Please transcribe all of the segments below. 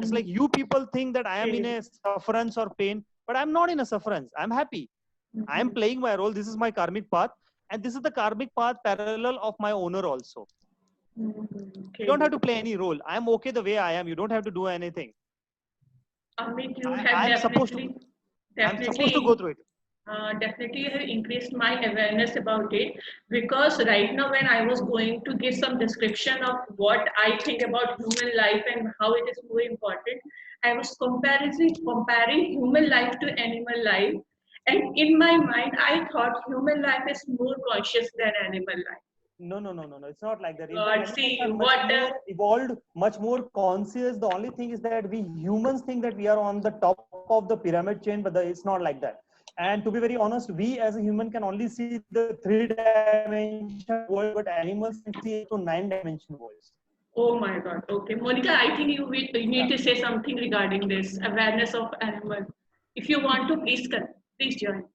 It's like you people think that I am in a sufferance or pain, but I'm not in a sufferance. I'm happy. I am playing my role. This is my karmic path, and this is the karmic path parallel of my owner also. You don't have to play any role. I'm okay the way I am. You don't have to do anything. Amit, you have I'm supposed to go through it. Definitely have increased my awareness about it, because right now when I was going to give some description of what I think about human life and how it is more important, I was comparing human life to animal life, and in my mind I thought human life is more conscious than animal life. No. It's not like that. In fact, God, animals see are much what more evolved, much more conscious. The only thing is that we humans think that we are on the top of the pyramid chain, but it's not like that. And to be very honest, we as a human can only see the 3-dimensional world, but animals can see 8 to 9-dimensional worlds. Oh my God. Okay, Monica, I think you need to say something regarding this awareness of animal. If you want to, please join.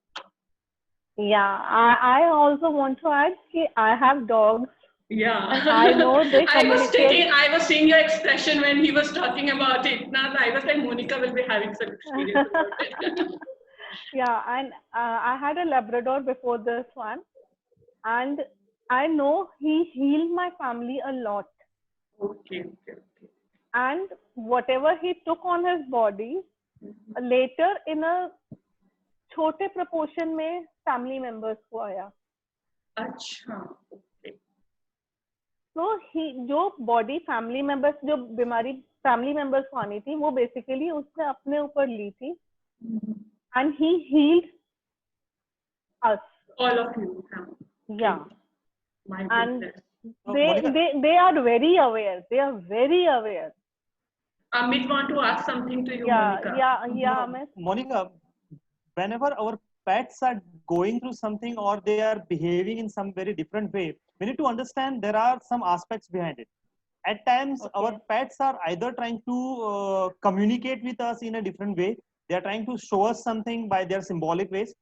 Yeah, I also want to add that I have dogs. Yeah, I know they communicate. I was seeing your expression when he was talking about it. Now I was like, Monica will be having some experience about it. Yeah, and I had a Labrador before this one, and I know he healed my family a lot. Okay. And whatever he took on his body, later in a छोटे proportion में family members को आया. अच्छा. Okay. So जो body family members, जो बीमारी family members को आनी थी, वो basically उसने अपने ऊपर ली थी. And he healed us. All of you. Yeah. My and goodness. they are very aware. They are very aware. Amit want to ask something to you, Monica. Yeah. Monica, whenever our pets are going through something or they are behaving in some very different way, we need to understand there are some aspects behind it. At times, our pets are either trying to communicate with us in a different way. They are trying to show us something by their symbolic ways.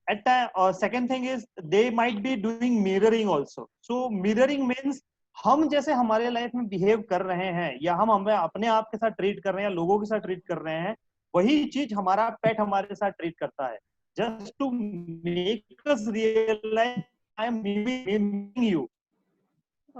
At time, second thing is they might be doing mirroring also. So mirroring means हम जैसे हमारे life में behave कर रहे हैं या हम हमें अपने आप के साथ ट्रीट कर रहे हैं या लोगों के साथ ट्रीट कर रहे हैं, वही चीज हमारा पेट हमारे साथ ट्रीट करता है. Just to make us realize I am mimicking you.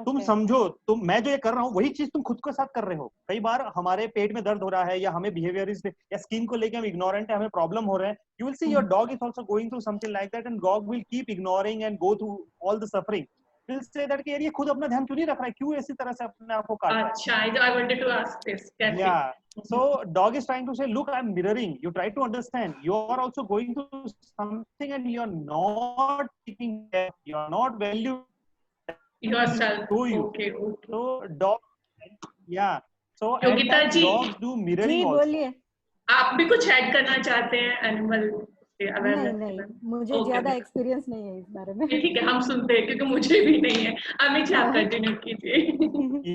तुम समझो, मैं जो ये कर रहा हूँ वही चीज तुम खुद के साथ कर रहे हो. कई बार हमारे पेट में दर्द हो रहा है या हमें बिहेवियरिस्ट या स्किन को लेके हम इग्नोरेंट है, हमें प्रॉब्लम हो रहा है. You will see your dog is also going through something like that and dog will keep ignoring and go through all the suffering. Will say that कि यार ये खुद अपना ध्यान क्यों नहीं रख रहा है, क्यों ऐसी तरह से अपने आप को काट रहा है. अच्छा, I wanted to ask this. Yeah. So dog is trying to say, look, I'm mirroring. You try to understand. You are also going through something and you are not taking care. You are not valuing yourself. To you. Okay. So dog, yeah. So Yogita ji, dogs do mirroring ji also. बोलिए. आप भी कुछ add करना चाहते हैं animal से awareness? नहीं, मुझे ज्यादा एक्सपीरियंस नहीं है इस बारे में. ठीक है, हम सुनते हैं क्योंकि मुझे भी नहीं है. अमित जी आप कंटिन्यू कीजिए.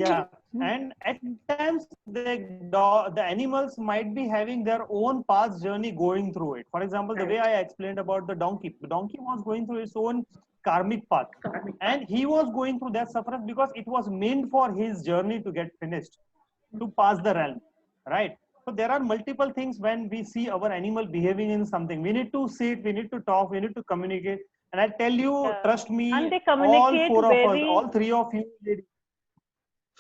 Yeah, and at times the animals might be having their own past journey going through it. For example, the way I explained about the donkey was going through its own karmic path, and he was going through that suffering because it was meant for his journey to get finished, to pass the realm, right? So there are multiple things when we see our animal behaving in something. We need to sit, we need to talk, we need to communicate. And I tell you, trust me, and they all four of us, all three of you,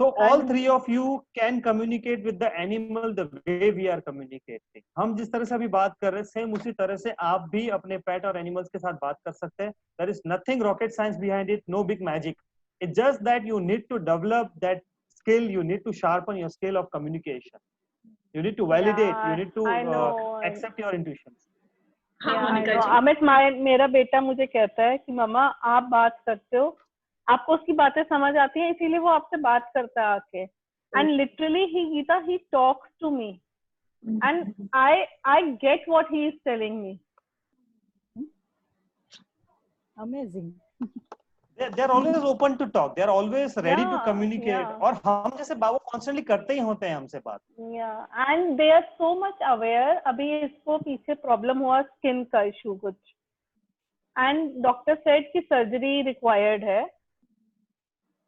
so all three of you can communicate with the animal the way we are communicating. हम जिस तरह से अभी बात कर रहे हैं, same उसी तरह से आप भी अपने पेट और एनिमल्स के साथ बात कर सकते हैं. There is nothing rocket science behind it, no big magic. It's just that you need to develop that skill, you need to sharpen your skill of communication. You need to validate, you need to accept your intuitions. Amit मेरा बेटा मुझे कहता है कि मम्मा आप बात करते हो, आपको उसकी बातें समझ आती हैं, इसीलिए वो आपसे बात करता है आके. And literally he talks to me and I get what he is telling me. Amazing. They're always open to talk. They're always ready to communicate. और हम जैसे बाबू constantly करते ही होते हैं हमसे बात. Yeah, and they are so much aware. अभी इसको पीछे problem हुआ skin का issue कुछ, and doctor said कि surgery required है.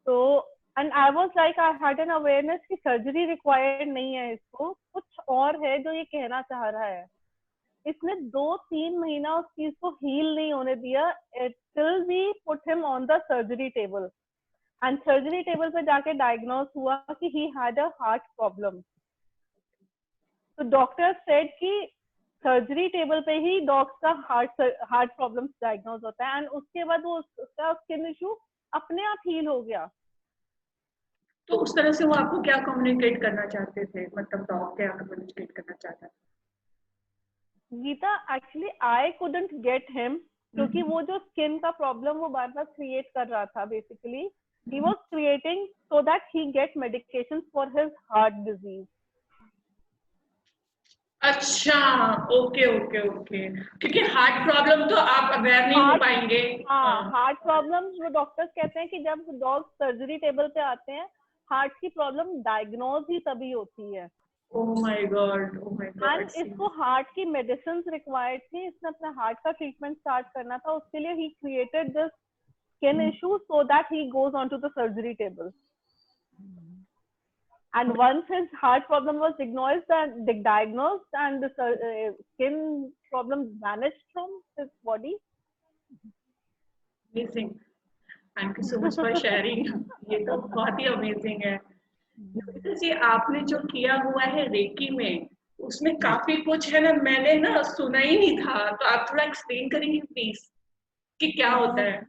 So And I was like, I had an awareness कि सर्जरी रिक्वायर्ड नहीं है, इसको कुछ और है जो ये कहना चाह रहा है. इसने 2-3 महीना उस चीज को हील नहीं होने दिया till we put him on the surgery table. And surgery table पे जाके डायग्नोज हुआ कि he had a heart problem. तो डॉक्टर सेड कि सर्जरी टेबल पे ही डॉग्स का हार्ट प्रॉब्लम्स डायग्नोज होता है. एंड उसके बाद वो उसका स्किन इशू अपने आप हील हो गया. तो उस तरह से वो आपको क्या कम्युनिकेट करना चाहते थे, मतलब डॉग क्या कम्युनिकेट करना चाहता था? Geeta, actually I couldn't get him, क्योंकि वो जो स्किन का प्रॉब्लम वो बार बार क्रिएट कर रहा था. Basically he was creating so that he get medications for his heart disease. अच्छा, ओके ओके ओके. क्योंकि हार्ट प्रॉब्लम तो आप अवेयर नहीं हो पाएंगे. हाँ, हार्ट प्रॉब्लम्स वो डॉक्टर्स कहते हैं कि जब डॉग सर्जरी टेबल पे आते हैं, हार्ट की प्रॉब्लम डायग्नोज ही तभी होती है. Oh my God, oh my God. And इसको हार्ट की मेडिसिन रिक्वायर्ड थी. इसने अपना हार्ट का ट्रीटमेंट स्टार्ट करना था. उसके लिए he created this skin issue so that he goes on to the surgery table. And once his heart problem was diagnosed and the skin problem vanished from his body. Amazing. Thank you so much for sharing. ये तो बहुत ही amazing है. जी, आपने जो किया हुआ है recce में, उसमें काफी कुछ है ना, मैंने ना सुना ही नहीं था. तो आप थोड़ा एक्सप्लेन करेंगे प्लीज कि क्या होता है?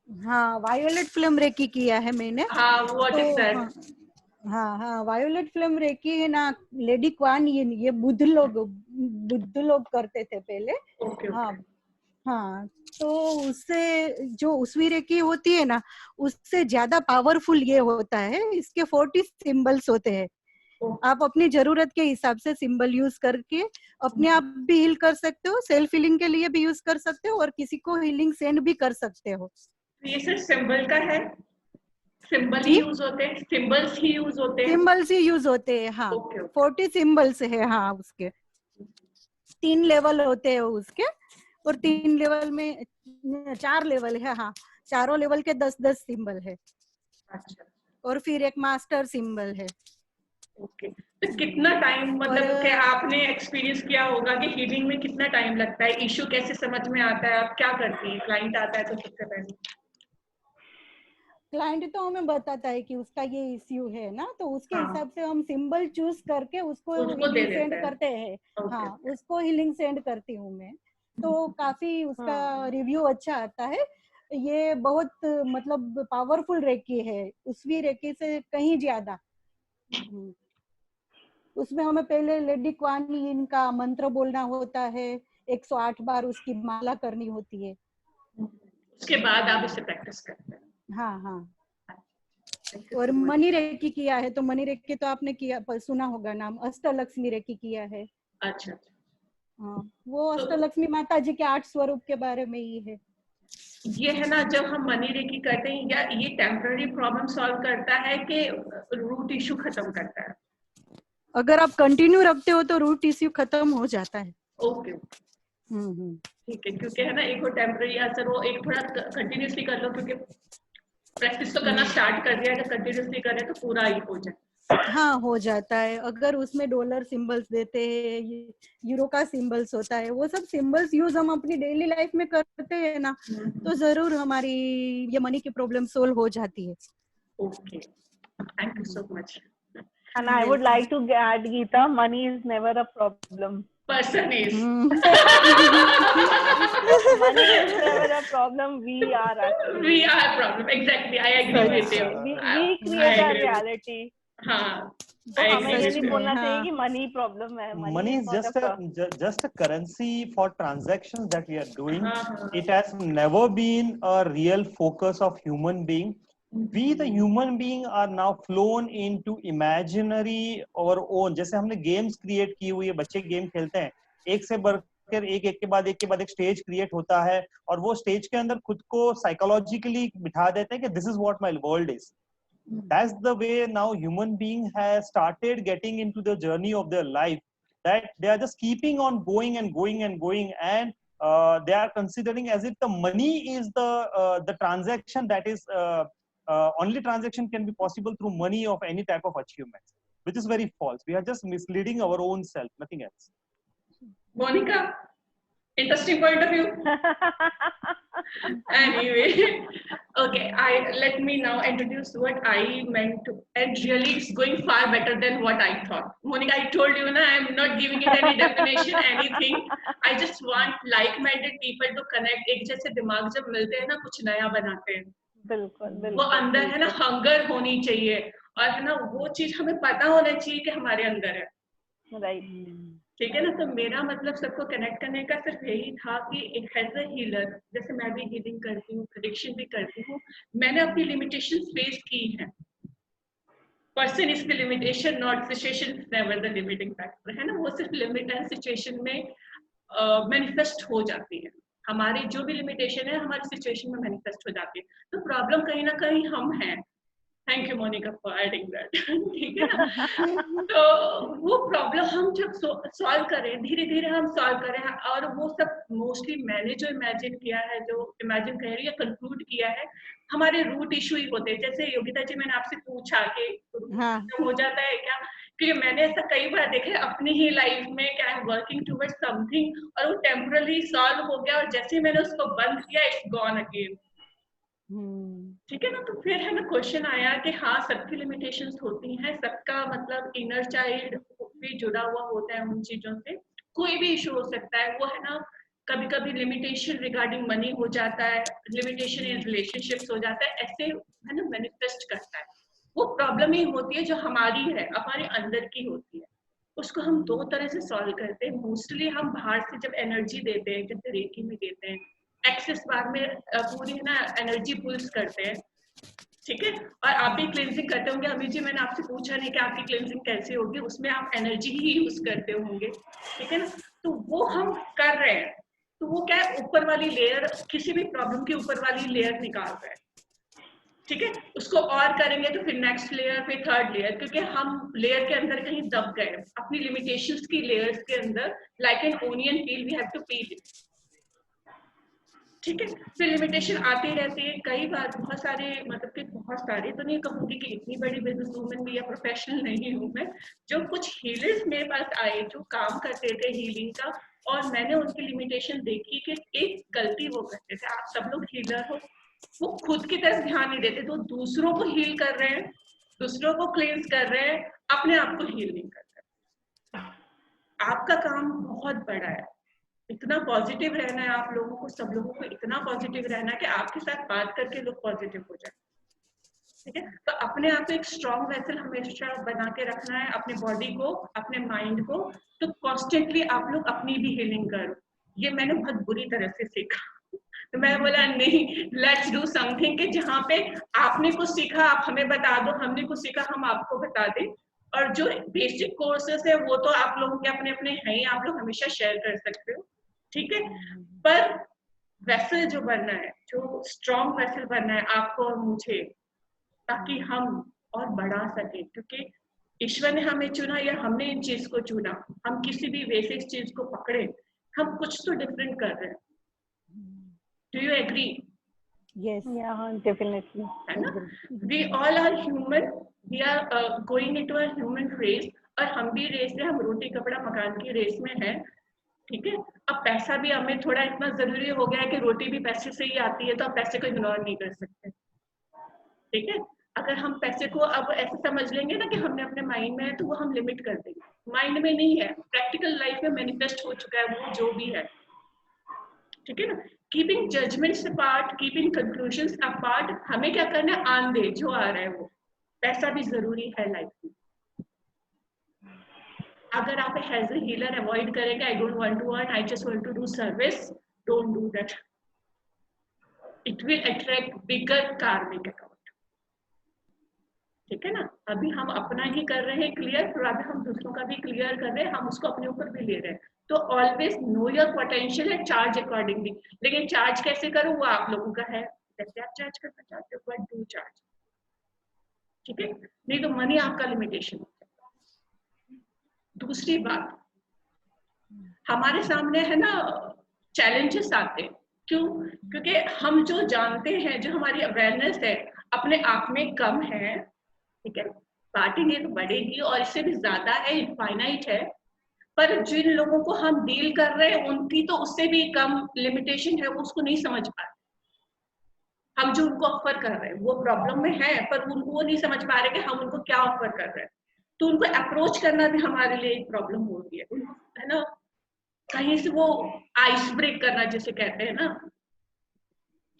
हाँ, वायोलेट फ्लेम रेकी किया है मैंने. हाँ, व्हाट इज दैट? हाँ, वायोलेट फ्लेम रेकी है ना, लेडी क्वान ये बुद्ध लोग करते थे पहले. हाँ, तो उससे जो उसवी रेकी होती है ना, उससे ज्यादा पावरफुल ये होता है. इसके 40 सिंबल्स होते हैं. आप अपनी जरूरत के हिसाब से सिंबल यूज करके अपने आप भी हील कर सकते हो, सेल्फ हीलिंग के लिए भी यूज कर सकते हो, और किसी को हीलिंग सेंड भी कर सकते हो. ये सिर्फ सिंबल का है? सिंबल ही यूज होते हैं? सिंबल्स ही यूज होते हैं? सिंबल्स ही यूज होते हैं. हाँ, 40 सिंबल्स है. हाँ, उसके 3 लेवल होते हैं उसके, और 3 लेवल में 4 लेवल है. हाँ, चारों लेवल के 10-10 सिंबल है. अच्छा. और फिर एक मास्टर सिंबल है. ओके. तो कितना टाइम, मतलब कि आपने एक्सपीरियंस किया होगा कि हीलिंग में कितना टाइम लगता है? इशू कैसे समझ में आता है? आप क्या करती है? क्लाइंट आता है तो सबसे पहले क्लाइंट तो हमें बताता है कि उसका ये इश्यू है ना, तो उसके हिसाब से हम सिंबल चूज करके उसको हीलिंग सेंड करते हैं. हाँ, उसको हीलिंग सेंड करती हूँ मैं. तो काफी उसका रिव्यू अच्छा आता है. ये बहुत मतलब पावरफुल रेकी है, उसवी रेकी से कहीं ज्यादा. उसमें हमें पहले लेडी क्वान यिन का मंत्र बोलना होता है. 108 बार उसकी माला करनी होती है. उसके बाद आप इसे प्रैक्टिस करते हैं? हाँ हाँ. और मनी रेकी किया है, तो मनी रेकी तो आपने किया, सुना होगा नाम. अष्टलक्ष्मी रेकी किया है. अच्छा. हाँ, वो अष्टलक्ष्मी माता जी के 8 स्वरूप के बारे में ही है. ये है ना, जब हम मनी रेकी करते हैं, या ये टेम्पररी प्रॉब्लम सॉल्व करता है कि रूट इशू खत्म करता है? अगर आप कंटिन्यू रखते हो तो रूट इश्यू खत्म हो जाता है. ओके. ठीक है. क्योंकि है ना, एक वो टेम्पररी असर, वो एक थोड़ा कंटिन्यूसली कर लो, क्योंकि प्रैक्टिस तो करना स्टार्ट कर दिया है, अगर कंटिन्यूसली करें तो पूरा ही हो जाए. हाँ, हो जाता है. अगर उसमें डॉलर सिंबल्स देते हैं, यूरो का सिंबल्स होता है, वो सब सिंबल्स यूज हम अपनी डेली लाइफ में करते हैं ना, तो जरूर हमारी ये मनी की प्रॉब्लम सोल्व हो जाती है. Okay, thank you so much. And I would like to add, Geeta, money is never a problem. Person is. Money is never a problem. We are actually. We are a problem. Exactly. I agree with you. We create a reality. हाँ. तो हमें ये नहीं बोलना चाहिए कि money problem है. Money is just a currency for transactions that we are doing. It has never been a real focus of human being. We the human being are now flown into imaginary our own. जैसे हमने games create की हुई है, बच्चे game खेलते हैं, एक से बढ़कर एक के बाद एक स्टेज क्रिएट होता है, और वो स्टेज के अंदर खुद को साइकोलॉजिकली बिठा देते हैं कि this is what my world is. That's the way now human being has started getting into the journey of their life, that they are just keeping on going and going and going, and they are considering as if the money is the transaction that is only transaction can be possible through money of any type of achievements, which is very false. We are just misleading our own self, nothing else. Monica, interesting point of view. Anyway, okay, let me now introduce what I meant to, and really it's going far better than what I thought. Monica, I told you, I'm not giving it any definition, anything. I just want like-minded people to connect. एक जैसे दिमाग जब मिलते हैं ना, कुछ नया बनाते हैं. बिल्कुल, बिल्कुल. वो अंदर है ना, हंगर होनी चाहिए, और है ना वो चीज हमें पता होना चाहिए कि हमारे अंदर है. राइट. ठीक है ना. तो मेरा मतलब सबको कनेक्ट करने का सिर्फ यही था कि एज अ हीलर, जैसे मैं भी हीलिंग करती हूँ, प्रेडिक्शन भी करती हूँ, मैंने अपनी लिमिटेशन फेस की हैं. Person is the limitation, not situation is never the limiting factor, है ना. वो सिर्फ लिमिट एंड सिचुएशन में मैनिफेस्ट हो जाती है. हमारी जो भी लिमिटेशन है हमारी सिचुएशन में मैनिफेस्ट हो जाती है. तो प्रॉब्लम कहीं ना कहीं हम हैं. Thank you Monica for adding that. ठीक है ना. तो वो प्रॉब्लम हम जब सॉल्व करें, धीरे धीरे हम सॉल्व करें, और वो सब मोस्टली मैंने जो इमेजिन किया है, जो इमेजिन कर रही है, कंक्लूड किया है, हमारे रूट इशू ही होते हैं. जैसे योगिता जी, मैंने आपसे पूछा कि हो जाता है क्या, क्योंकि मैंने ऐसा कई बार देखा है अपनी ही लाइफ में कि I am working towards something और वो टेम्पररी सॉल्व हो गया, और जैसे ही मैंने उसको बंद किया, इट्स गॉन अगेन. ठीक है ना. तो फिर है ना क्वेश्चन आया कि हाँ, सबकी लिमिटेशंस होती हैं, सबका मतलब इनर चाइल्ड भी जुड़ा हुआ होता है उन चीजों से. कोई भी इशू हो सकता है. वो है ना, कभी कभी लिमिटेशन रिगार्डिंग मनी हो जाता है, लिमिटेशन इन रिलेशनशिप्स हो जाता है, ऐसे है ना मैनिफेस्ट करता है. वो प्रॉब्लम ही होती है जो हमारी है, हमारे अंदर की होती है. उसको हम दो तरह से सॉल्व करते हैं. मोस्टली हम बाहर से जब एनर्जी देते हैं, जैसे रेकी में देते हैं, एक्सेस बार में पूरी है ना एनर्जी पुल्स करते हैं. ठीक है. और आप भी क्लेंजिंग करते होंगे. अभी जी मैंने आपसे पूछा नहीं कि आपकी क्लेंजिंग कैसे होगी, उसमें आप एनर्जी ही यूज करते होंगे. ठीक है ना. तो वो हम कर रहे हैं. तो वो क्या है, ऊपर वाली लेयर, किसी भी प्रॉब्लम की ऊपर वाली लेयर निकाल रहे हैं. ठीक है. उसको और करेंगे तो फिर नेक्स्ट लेयर, फिर थर्ड लेयर, क्योंकि हम लेयर के अंदर कहीं दब गए अपनी लिमिटेशंस की लेयर्स के अंदर. Like an onion peel, we have to peel it. ठीक है. फिर लिमिटेशन आती रहती है. कई बार बहुत सारे, मतलब कि बहुत सारे तो नहीं कहूंगी कि इतनी बड़ी बिजनेस वूमन भी या प्रोफेशनल नहीं हूँ मैं, जो कुछ हीलर्स मेरे पास आए जो काम करते थे हीलिंग का, और मैंने उनकी लिमिटेशन देखी कि एक गलती वो करते थे. आप सब लोग हीलर हो, वो खुद की तरफ ध्यान नहीं देते, तो दूसरों को हील कर रहे हैं, दूसरों को क्लेंस कर रहे हैं, अपने आप को हील नहीं कर रहे. आपका काम बहुत बड़ा है. इतना पॉजिटिव रहना है आप लोगों को, सब लोगों को इतना पॉजिटिव रहना है कि आपके साथ बात करके लोग पॉजिटिव हो जाए. ठीक है. तो अपने आप को एक स्ट्रॉन्ग वेसल हमेशा बना के रखना है, अपने बॉडी को, अपने माइंड को. तो कॉन्स्टेंटली आप लोग अपनी भी हीलिंग करो. ये मैंने बहुत बुरी तरह से सीखा. तो मैं बोला नहीं, लेट्स डू समथिंग कि जहाँ पे आपने कुछ सीखा आप हमें बता दो, हमने कुछ सीखा हम आपको बता दें. और जो बेसिक कोर्सेस है वो तो आप लोगों के अपने अपने हैं ही, आप लोग हमेशा शेयर कर सकते हो. ठीक है. पर वेसल जो बनना है, जो स्ट्रॉन्ग वेसल बनना है आपको और मुझे, ताकि हम और बढ़ा सके, क्योंकि ईश्वर ने हमें चुना या हमने इन चीज को चुना. हम किसी भी वे से इस चीज को पकड़े, हम कुछ तो डिफरेंट कर रहे हैं. Do you agree? Yes. Yeah, definitely. है ना. We all are human. We are going into a human race. और हम भी रेस है, हम रोटी कपड़ा मकान की रेस में है. ठीक है. अब पैसा भी हमें थोड़ा इतना जरूरी हो गया है कि रोटी भी पैसे से ही आती है, तो आप पैसे को इग्नोर नहीं कर सकते. ठीक है. अगर हम पैसे को अब ऐसे समझ लेंगे ना कि हमने अपने माइंड में है, तो वो हम लिमिट कर देंगे. माइंड में नहीं है, प्रैक्टिकल लाइफ में मैनिफेस्ट हो चुका है वो जो भी है. ठीक है ना. Keeping judgments apart, keeping conclusions apart, हमें क्या करना है, आन दे जो आ रहा है वो. पैसा भी जरूरी है लाइफ में. अगर आप एज ए हीलर अवॉइड करेंगे, I don't want to earn, I just want to do service, don't do that. It will attract bigger karmic account. ठीक है ना. अभी हम अपना ही कर रहे हैं क्लियर, फिर अभी हम दूसरों का भी क्लियर कर रहे हैं, हम उसको अपने ऊपर भी ले रहे हैं. तो always know your potential and charge accordingly. लेकिन चार्ज कैसे करूं वो आप लोगों का है, जैसे आप चार्ज करना चाहते हो, बट डू चार्ज. ठीक है. नहीं तो मनी आपका लिमिटेशन है. दूसरी बात, हमारे सामने है ना चैलेंजेस आते हैं. क्यों? क्योंकि हम जो जानते हैं, जो हमारी अवेयरनेस है, अपने आप में कम है, ठीक है, बांटेंगे तो बढ़ेगी और इससे भी ज्यादा है, इनफाइनाइट है, पर जिन लोगों को हम डील कर रहे हैं उनकी तो उससे भी कम लिमिटेशन है, वो उसको नहीं समझ पा रहे। हम जो उनको ऑफर कर रहे हैं वो प्रॉब्लम में है, पर उनको वो नहीं समझ पा रहे कि हम उनको क्या ऑफर कर रहे हैं, तो उनको अप्रोच करना भी हमारे लिए एक प्रॉब्लम होती है, है ना, कहीं से वो आइस ब्रेक करना जिसे कहते हैं ना।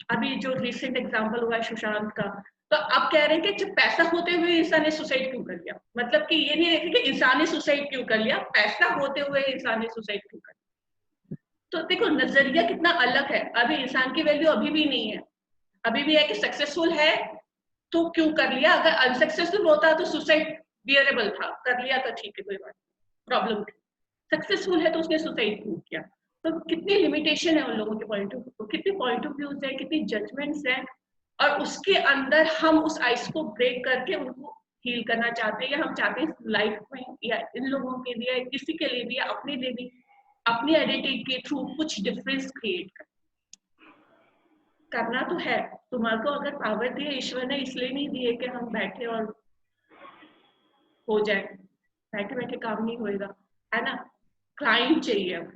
अभी जो रिसेंट एग्जांपल हुआ है सुशांत का, तो अब कह रहे हैं कि जब पैसा होते हुए इंसान ने सुसाइड क्यों कर लिया, मतलब कि ये नहीं देखे कि इंसान ने सुसाइड क्यों कर लिया, पैसा होते हुए इंसान ने सुसाइड क्यों कर लिया। तो देखो नजरिया कितना अलग है, अभी इंसान की वैल्यू अभी भी नहीं है, अभी भी है कि सक्सेसफुल है तो क्यों कर लिया, अगर अनसक्सेसफुल होता तो सुसाइड बियरेबल था, कर लिया तो ठीक है कोई बात, प्रॉब्लम थी, सक्सेसफुल है तो उसने सुसाइड क्यों किया। तो कितनी लिमिटेशन है उन लोगों के पॉइंट ऑफ व्यू, कितने पॉइंट ऑफ व्यूज है, कितनी जजमेंट्स है, और उसके अंदर हम उस आइस को ब्रेक करके उनको हील करना चाहते हैं, या हम चाहते हैं लाइफ में या इन लोगों के लिए, किसी के लिए भी, या अपने लिए भी, अपनी आइडेंटिटी के थ्रू कुछ डिफरेंस क्रिएट करना तो है। तुम्हारे को अगर पावर दी है ईश्वर ने, इसलिए नहीं दी है कि हम बैठे और हो जाए, बैठे बैठे काम नहीं होएगा, है ना, क्लाइंट चाहिए अब,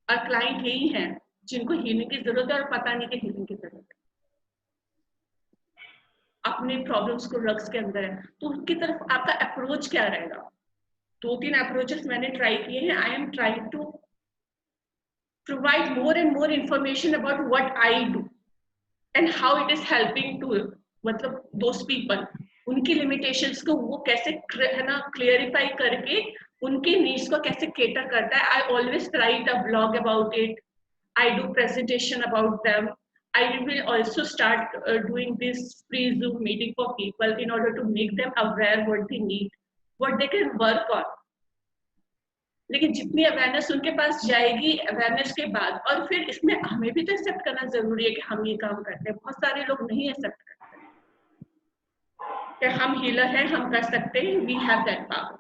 और क्लाइंट यही है जिनको हीलिंग की जरूरत है और पता नहीं कि हीलिंग की जरूरत है, अपने प्रॉब्लम्स को रग्स के अंदर है, तो उनकी तरफ आपका अप्रोच क्या रहेगा। 2-3 अप्रोचेस मैंने ट्राई किए हैं, I am trying to provide more and more information about what I do and how it is helping to मतलब those people, उनकी limitations को वो कैसे है ना क्लियरिफाई करके उनके नीड्स को कैसे केटर करता है। I always write a blog about it, I do presentation about them, I will also start doing this free Zoom meeting for people in order to make them aware what they need, what they can work on। लेकिन जितनी awareness उनके पास जाएगी awareness के बाद, और फिर इसमें हमें भी तो एक्सेप्ट करना जरूरी है कि हम ये काम करते हैं, बहुत सारे लोग नहीं एक्सेप्ट करते कि हम हीलर हैं, हम कर सकते हैं, वी हैव दैट पावर।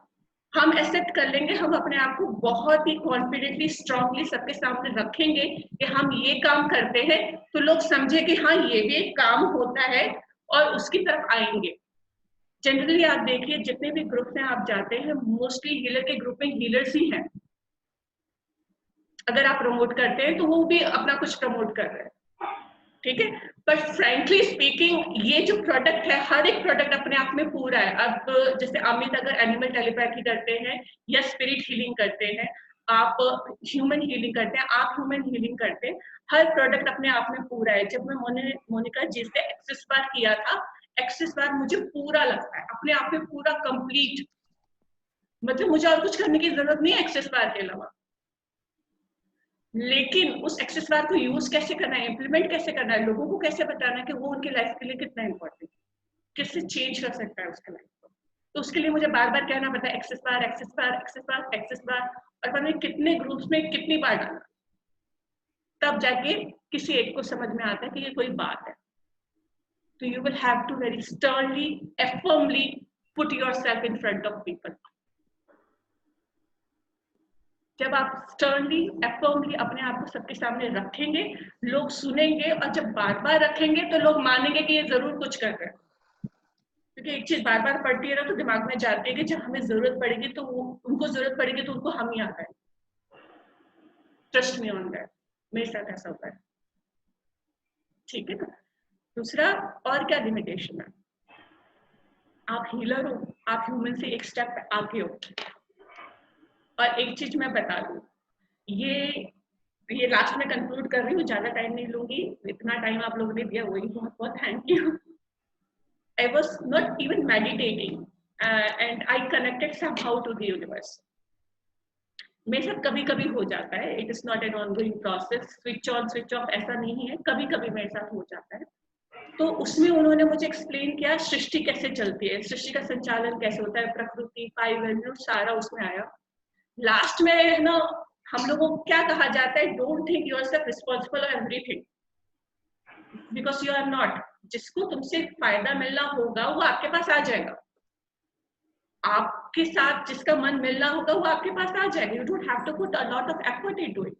हम एक्सेप्ट कर लेंगे, हम अपने आप को बहुत ही कॉन्फिडेंटली स्ट्रांगली सबके सामने रखेंगे कि हम ये काम करते हैं, तो लोग समझे कि हाँ ये भी एक काम होता है और उसकी तरफ आएंगे। जनरली आप देखिए जितने भी ग्रुप में आप जाते हैं, मोस्टली हीलर के ग्रुप में हीलर्स ही हैं। अगर आप प्रमोट करते हैं तो वो भी अपना कुछ प्रमोट कर रहे हैं, ठीक है, बट फ्रैंकली स्पीकिंग ये जो प्रोडक्ट है, हर एक प्रोडक्ट अपने आप में पूरा है। अब जैसे अमित अगर एनिमल टेलीपैथी करते हैं या स्पिरिट हीलिंग करते हैं, आप ह्यूमन हीलिंग करते हैं, आप ह्यूमन हीलिंग करते हैं, हर प्रोडक्ट अपने आप में पूरा है। जब मैं मोनिका जी से एक्सेस बार किया था, एक्सेस बार मुझे पूरा लगता है, अपने आप में पूरा कंप्लीट, मतलब मुझे और कुछ करने की जरूरत नहीं है एक्सेस बार के अलावा। लेकिन उस एक्सेस बार को यूज कैसे करना है, इम्प्लीमेंट कैसे करना है, लोगों को कैसे बताना है कि वो उनकी लाइफ के लिए कितना इंपॉर्टेंट, किससे चेंज कर सकता है उसके लाइफ को, तो उसके लिए मुझे बार बार कहना पड़ता है एक्सेस बार, एक्सेस बार, एक्सेस बार, एक्सेस बार, और मैंने कितने ग्रुप्स में कितनी बार डाला, तब जाके किसी एक को समझ में आता है कि ये कोई बात है। तो you will have to very sternly, firmly put yourself in front of people। जब आप sternly, firmly अपने आप को सबके सामने रखेंगे, लोग सुनेंगे, और जब बार बार रखेंगे तो लोग मानेंगे कि ये जरूर कुछ कर रहे हैं, क्योंकि एक चीज बार बार पड़ती है ना तो दिमाग में जाती है कि जब हमें जरूरत पड़ेगी तो उनको जरूरत पड़ेगी तो उनको हम ही आता है। ट्रस्ट मी ऑन दैट, मेरे साथ ऐसा होता है, ठीक है ना। दूसरा, और क्या लिमिटेशन है, आप हीलर हो, आप ह्यूमन से एक स्टेप आगे हो। और एक चीज मैं बता दूं, ये लास्ट में कंक्लूड कर रही हूँ, ज्यादा टाइम नहीं लूंगी, इतना टाइम आप लोगों ने दिया वही बहुत बहुत thank you. I was not even meditating and I connected somehow to the universe. मेरे साथ कभी कभी हो जाता है, it is not an ongoing process, switch on switch off ऐसा नहीं है, कभी कभी मेरे साथ हो जाता है। तो उसमें उन्होंने मुझे एक्सप्लेन किया सृष्टि कैसे चलती है, सृष्टि का संचालन कैसे होता है, प्रकृति, 5 एलिमेंट, सारा उसमें आया। लास्ट में ना हम लोगों को क्या कहा जाता है, don't think yourself responsible for everything, because you are not. जिसको तुमसे फायदा मिलना होगा वो आपके पास आ जाएगा, आपके साथ जिसका मन मिलना होगा वो आपके पास आ जाएगा। You don't have to put a lot of effort into it,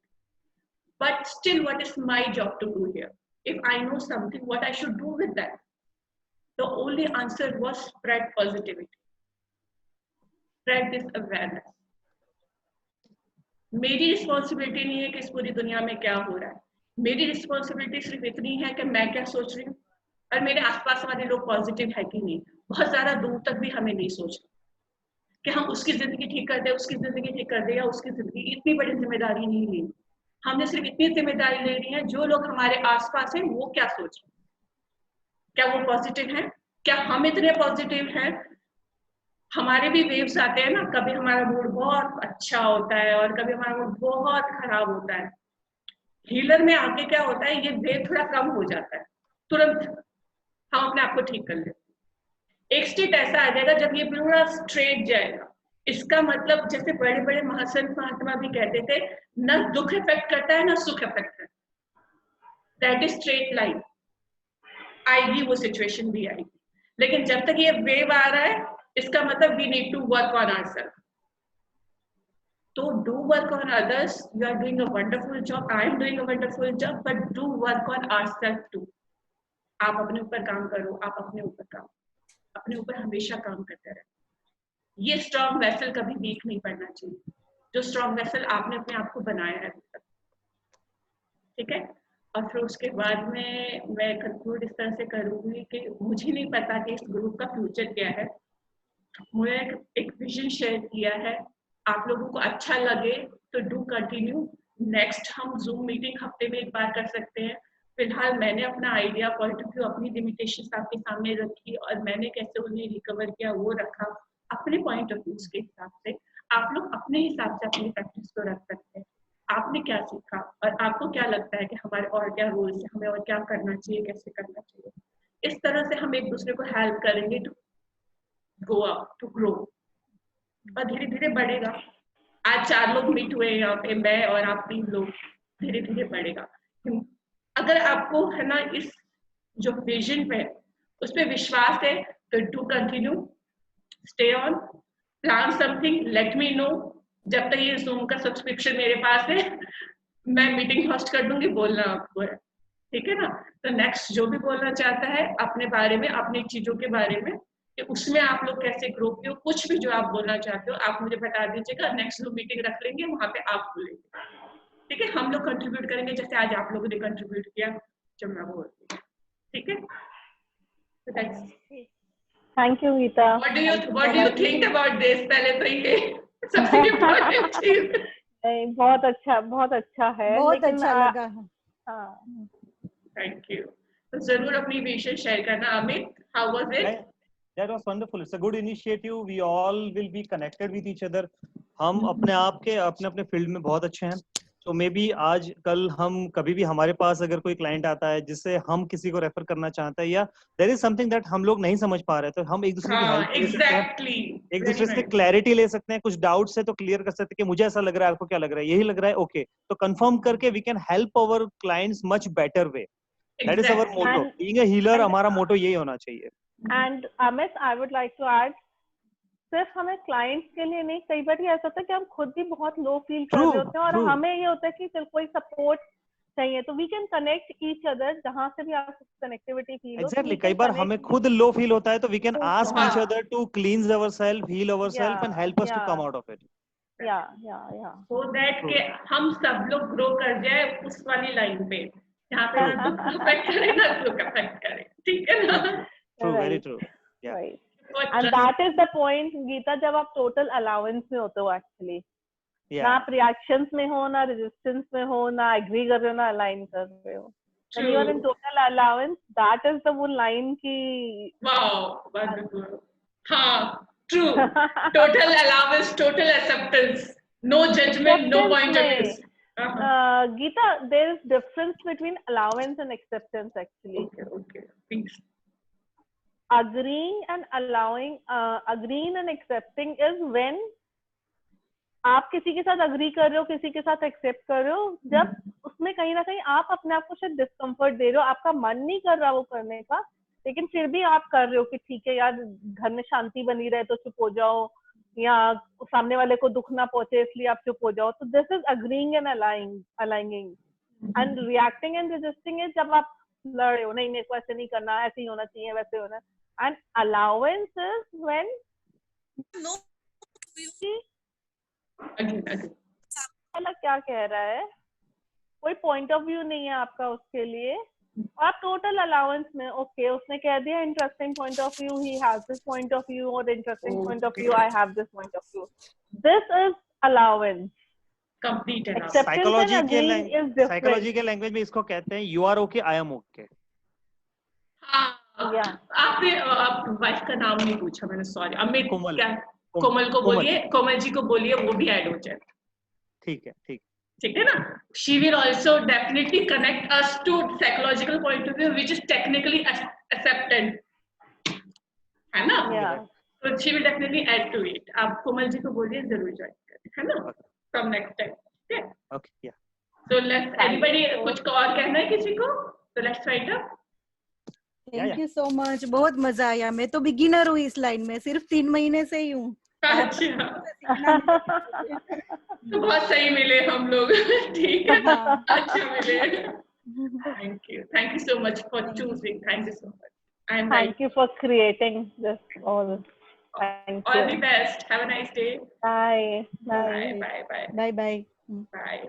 but still what is my job to do here? If I know something, what I should do with that? The only answer was spread positivity, spread this awareness. मेरी responsibility नहीं है कि इस पूरी दुनिया में क्या हो रहा है, मेरी रिस्पॉन्सिबिलिटी सिर्फ इतनी है कि मैं क्या सोच रही हूँ और मेरे आसपास वाले लोग पॉजिटिव है कि नहीं। बहुत ज्यादा दूर तक भी हमें नहीं सोचना कि हम उसकी जिंदगी ठीक कर दे, उसकी जिंदगी ठीक कर दे, या उसकी जिंदगी। इतनी बड़ी जिम्मेदारी नहीं ली, हमने सिर्फ इतनी जिम्मेदारी ले ली है जो लोग हमारे आसपास हैं वो क्या सोच रहे हैं, क्या वो पॉजिटिव है, क्या हम इतने पॉजिटिव हैं। हमारे भी वेव्स आते हैं ना, कभी हमारा मूड बहुत अच्छा होता है और कभी हमारा मूड बहुत खराब होता है। हीलर में आके क्या होता है, ये वेव थोड़ा कम हो जाता है, तुरंत हम अपने आप को ठीक कर लेते हैं। एक स्टेट ऐसा आ जाएगा जब ये पूरा स्ट्रेट जाएगा। इसका मतलब जैसे बड़े बड़े महासंत महात्मा भी कहते थे, ना दुख इफेक्ट करता है ना सुख इफेक्ट करता है, दैट इज स्ट्रेट लाइन। आएगी वो सिचुएशन भी आएगी, लेकिन जब तक ये वेव आ रहा है इसका मतलब we need to work on ourselves. तो do work on others, you are doing a wonderful job, I am doing a wonderful job, but do work on ourselves too. आप अपने ऊपर काम करो, आप अपने ऊपर हमेशा काम करते रहे। ये स्ट्रॉन्ग वेसल कभी वीक नहीं पड़ना चाहिए, जो स्ट्रॉन्ग वेसल आपने अपने आप को बनाया है अभी तक, ठीक है। और फिर उसके बाद में मैं कंक्लूड इस तरह से करूंगी कि मुझे नहीं पता कि इस ग्रुप का फ्यूचर क्या है, मुझे एक विजन शेयर किया है, आप लोगों को अच्छा लगे तो डू कंटिन्यू। नेक्स्ट हम जूम मीटिंग हफ्ते में एक बार कर सकते हैं। फिलहाल मैंने अपना आइडिया, पॉइंट ऑफ व्यू, अपनी लिमिटेशंस आपके सामने रखी और मैंने कैसे उन्हें रिकवर किया वो रखा अपने पॉइंट ऑफ व्यू के हिसाब से। आप लोग अपने हिसाब से अपनी प्रैक्टिस को रख सकते हैं। आपने क्या सीखा और आपको क्या लगता है कि हमारे और क्या रोल्स है, हमें और क्या करना चाहिए, कैसे करना चाहिए। इस तरह से हम एक दूसरे को हेल्प करेंगे to go up, to grow, और धीरे धीरे बढ़ेगा। आज 4 लोग मीट हुए यहाँ पे, मैं और आप 3 लोग, धीरे धीरे बढ़ेगा। अगर आपको है ना इस जो विजन पे उस पर विश्वास है तो do continue, stay on, plan something, let me know. जब तक ये जूम का सब्सक्रिप्शन मेरे पास है मैं मीटिंग होस्ट कर दूंगी, बोलना आपको है, ठीक है ना। तो नेक्स्ट जो भी बोलना चाहता है अपने बारे में, अपनी चीजों के बारे में, कि उसमें आप लोग कैसे ग्रो किए हो, कुछ भी जो आप बोलना चाहते हो आप मुझे बता दीजिएगा। नेक्स्ट जूम मीटिंग रख लेंगे, वहां पे आप बोलेंगे, ठीक है। हम लोग कंट्रीब्यूट करेंगे जैसे आज आप लोगों ने कंट्रीब्यूट किया जब मैं बोल रही हूँ, ठीक है। Thank you Geeta. What do you think about this? पहले तो ये सबसे इम्पोर्टेंट चीज। बहुत अच्छा है, बहुत अच्छा लगा। हाँ, थैंक यू। तो जरूर अपनी विजन शेयर करना। Amit, how was it? That was wonderful. It's a good initiative. We all will be connected with each other. हम अपने आप के अपने फील्ड में बहुत अच्छे हैं, तो मे बी आज कल हम कभी भी हमारे पास अगर कोई क्लाइंट आता है जिससे हम किसी को रेफर करना चाहते हैं या देयर इज समथिंग दैट हम लोग नहीं समझ पा रहे, तो हम एक दूसरे की हेल्प ले सकते हैं, एक दूसरे से क्लैरिटी ले सकते हैं, कुछ डाउट्स है तो क्लियर कर सकते हैं कि मुझे ऐसा लग रहा है, आपको क्या लग रहा है, यही लग रहा है, ओके, तो कंफर्म करके we can help our clients much better way. That is our motto, being a healer हमारा मोटो यही होना चाहिए। And Amit, I would like to add, सिर्फ हमें क्लाइंट्स के लिए नहीं, कई बार ऐसा होता है कि हम खुद भी बहुत लो फील कर रहे होते हैं और हमें ये होता है कि चल कोई सपोर्ट चाहिए, तो we can connect each other, जहां से भी आपको कनेक्टिविटी फील हो। एग्जैक्टली, कई बार हमें खुद लो फील होता है तो we can ask each other to cleanse ourselves, heal ourselves and help us to come out of it. या सो दैट के हम सब लोग ग्रो कर जाए उस वाली लाइन पे जहाँ पे ना दुख अफेक्ट करे ना सुख अफेक्ट करे, ठीक है ना। True, very true, yeah and that is the point Geeta, जब आप टोटल अलाउंस में होते हो एक्चुअली, ना आप रिएक्शंस में हो, ना रेजिस्टेंस में हो, ना एग्री कर रहे हो, ना अलाइन कर रहे हो। When you are in total allowance, that is the वो line की wow, wonderful, हाँ, true, total allowance, total acceptance, no judgment, no point of view. Geeta, there is difference between allowance and acceptance actually. Okay, please. Agreeing and allowing, agreeing and accepting is when आप किसी के साथ agree कर रहे हो, किसी के साथ एक्सेप्ट कर रहे हो, जब उसमें कहीं ना कहीं आप अपने आप को शायद डिस्कम्फर्ट दे रहे हो, आपका मन नहीं कर रहा वो करने का, लेकिन फिर भी आप कर रहे हो कि ठीक है यार, घर में शांति बनी रहे तो चुप हो जाओ, या सामने वाले को दुख ना पहुंचे इसलिए आप चुप हो जाओ। तो this is agreeing and aligning. And reacting and resisting is जब आप लड़ रहे हो, नहीं मेरे को ऐसे नहीं करना, ऐसे ही होना चाहिए, वैसे होना। And allowance is when No. Again. मतलब क्या कह रहा है, कोई पॉइंट ऑफ व्यू नहीं है आपका उसके लिए, आप टोटल अलाउंस में ओके उसने कह दिया interesting point of view, he has this point of view, और interesting point of view, I have this point of view, this is allowance. Complete है. साइकोलॉजी के लैंग्वेज में इसको कहते हैं you are okay, I am okay. आपने wife का नाम नहीं पूछा मैंने, सॉरी. अमित, कोमल. क्या कोमल को बोलिए, कोमल जी को बोलिए, वो भी ऐड हो जाए. ठीक है, ठीक है ना. She will also definitely connect us to psychological point of view which is technically accepted, है ना. So she will definitely add to it. आप कोमल जी को बोलिए जरूर ज्वाइन करें, है ना, from next time. Okay, yeah. So let's anybody कुछ और कहना है किसी को, so let's try it up. Thank you so much, बहुत मजा आया. मैं तो बिगिनर हूँ इस लाइन में, सिर्फ 3 महीने से ही हूँ. अच्छा. तो बहुत सही मिले हम लोग. ठीक है, अच्छा मिले. Thank you so much for choosing. Thank you so much. And thank you for creating this all. All the best. Have a nice day. Bye. Bye. Bye. Bye. Bye. Bye.